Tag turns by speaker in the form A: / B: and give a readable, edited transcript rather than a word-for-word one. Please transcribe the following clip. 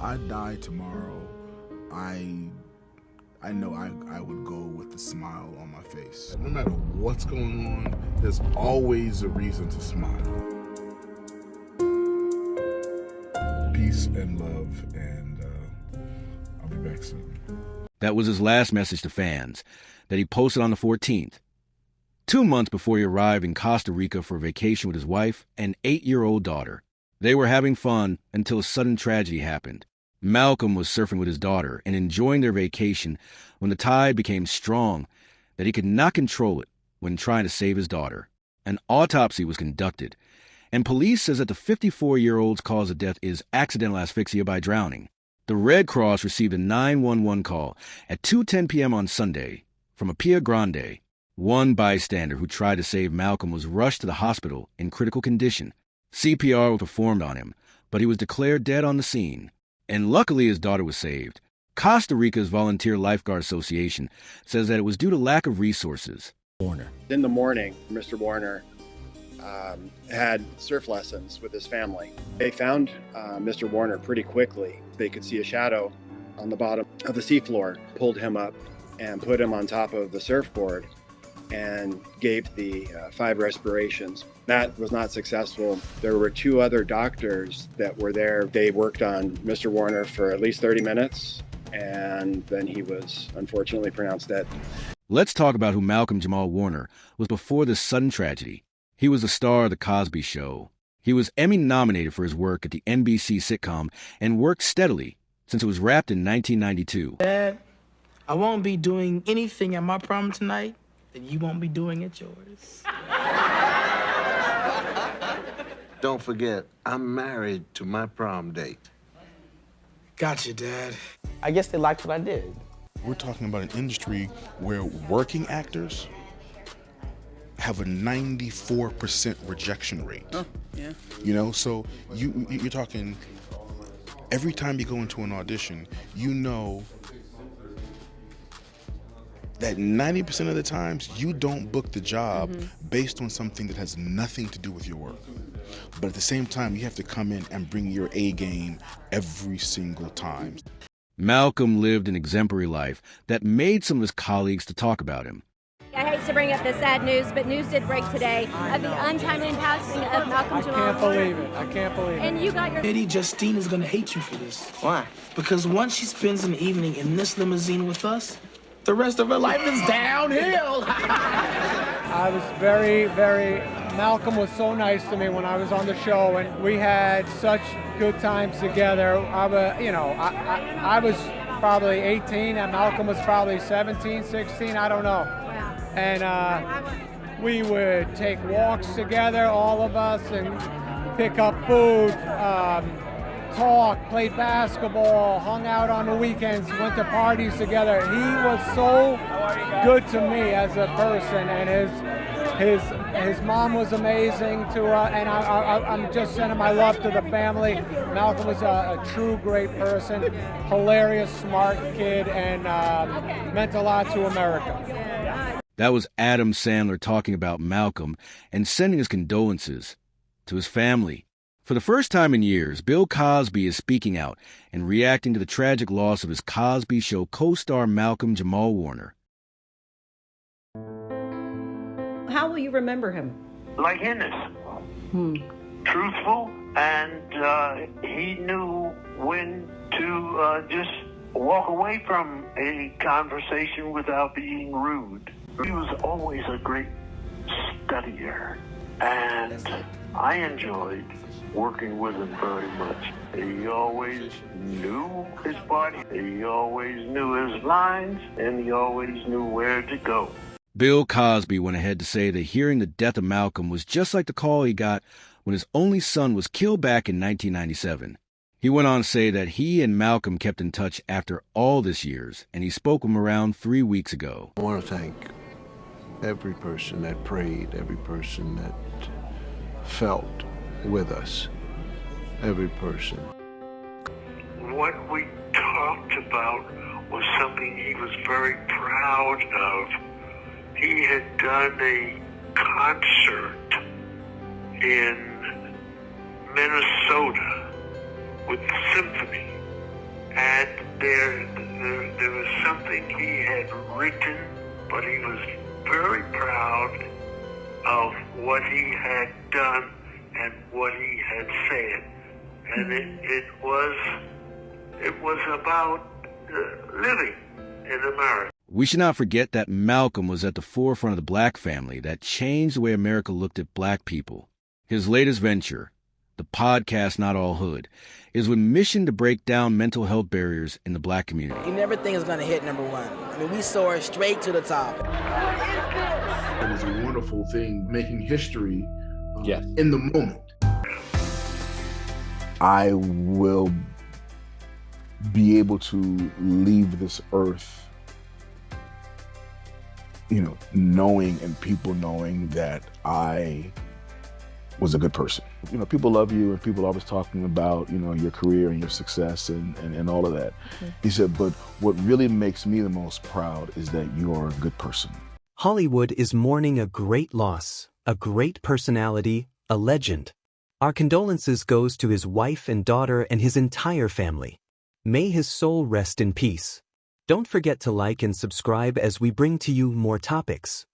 A: I die tomorrow, I know I would go with a smile on my face. No matter what's going on, there's always a reason to smile. Peace and love, and I'll be back soon.
B: That was his last message to fans that he posted on the 14th. 2 months before he arrived in Costa Rica for a vacation with his wife and 8-year-old daughter. They were having fun until a sudden tragedy happened. Malcolm was surfing with his daughter and enjoying their vacation when the tide became strong that he could not control it when trying to save his daughter. An autopsy was conducted, and police says that the 54-year-old's cause of death is accidental asphyxia by drowning. The Red Cross received a 911 call at 2:10 p.m. on Sunday from Apia Grande. One bystander who tried to save Malcolm was rushed to the hospital in critical condition. CPR was performed on him, but he was declared dead on the scene. And luckily his daughter was saved. Costa Rica's Volunteer Lifeguard Association says that it was due to lack of resources.
C: Warner. In the morning, Mr. Warner had surf lessons with his family. They found Mr. Warner pretty quickly. They could see a shadow on the bottom of the seafloor, pulled him up and put him on top of the surfboard and gave the 5 respirations. That was not successful. There were 2 other doctors that were there. They worked on Mr. Warner for at least 30 minutes, and then he was unfortunately pronounced dead.
B: Let's talk about who Malcolm Jamal Warner was before this sudden tragedy. He was the star of The Cosby Show. He was Emmy nominated for his work at the NBC sitcom and worked steadily since it was wrapped in 1992.
D: Dad, I won't be doing anything at my prom tonight that you won't be doing at yours.
E: Don't forget, I'm married to my prom date.
D: Gotcha, Dad. I guess they liked what I did.
A: We're talking about an industry where working actors have a 94% rejection rate.
F: Oh, yeah.
A: You know, so you're talking, every time you go into an audition, you know that 90% of the times you don't book the job based on something that has nothing to do with your work. But at the same time, you have to come in and bring your A game every single time.
B: Malcolm lived an exemplary life that made some of his colleagues to talk about him.
G: I hate to bring up the sad news, but news did break today of the untimely passing of Malcolm Jamal Warner.
H: I can't believe it.
G: And you got your...
D: Eddie, Justine is gonna hate you for this.
E: Why?
D: Because once she spends an evening in this limousine with us, the rest of her life is downhill.
H: I was Malcolm was so nice to me when I was on the show, and we had such good times together. I was probably 18, and Malcolm was probably 17, 16, I don't know.
G: Wow.
H: And we would take walks together, all of us, and pick up food, talk, played basketball, hung out on the weekends, went to parties together. He was so good to me as a person, and his mom was amazing to and I'm just sending my love to the family. Malcolm was a true great person, hilarious, smart kid, and meant a lot to America.
B: That was Adam Sandler talking about Malcolm and sending his condolences to his family. For the first time in years, Bill Cosby is speaking out and reacting to the tragic loss of his Cosby Show co-star Malcolm Jamal Warner.
I: How will you remember him?
J: Like Ennis. Truthful, and he knew when to just walk away from a conversation without being rude. He was always a great studier, and I enjoyed working with him very much. He always knew his body, he always knew his lines, and he always knew where to go.
B: Bill Cosby went ahead to say that hearing the death of Malcolm was just like the call he got when his only son was killed back in 1997. He went on to say that he and Malcolm kept in touch after all this years, and he spoke with him around 3 weeks ago.
E: I want to thank every person that prayed, every person that felt with us, every person.
J: What we talked about was something he was very proud of. He had done a concert in Minnesota with the symphony, there was something he had written, but he was very proud of what he had done and what he had said. And it was about living in America.
B: We should not forget that Malcolm was at the forefront of the black family that changed the way America looked at black people. His latest venture, the podcast Not All Hood, is with mission to break down mental health barriers in the black community.
F: You never think it's going to hit number one. I mean, we soared straight to the top.
A: It was a wonderful thing, making history in the moment. I will be able to leave this earth, knowing and people knowing that I was a good person. People love you and people are always talking about, your career and your success and all of that. Mm-hmm. He said, but what really makes me the most proud is that you are a good person.
K: Hollywood is mourning a great loss, a great personality, a legend. Our condolences goes to his wife and daughter and his entire family. May his soul rest in peace. Don't forget to like and subscribe as we bring to you more topics.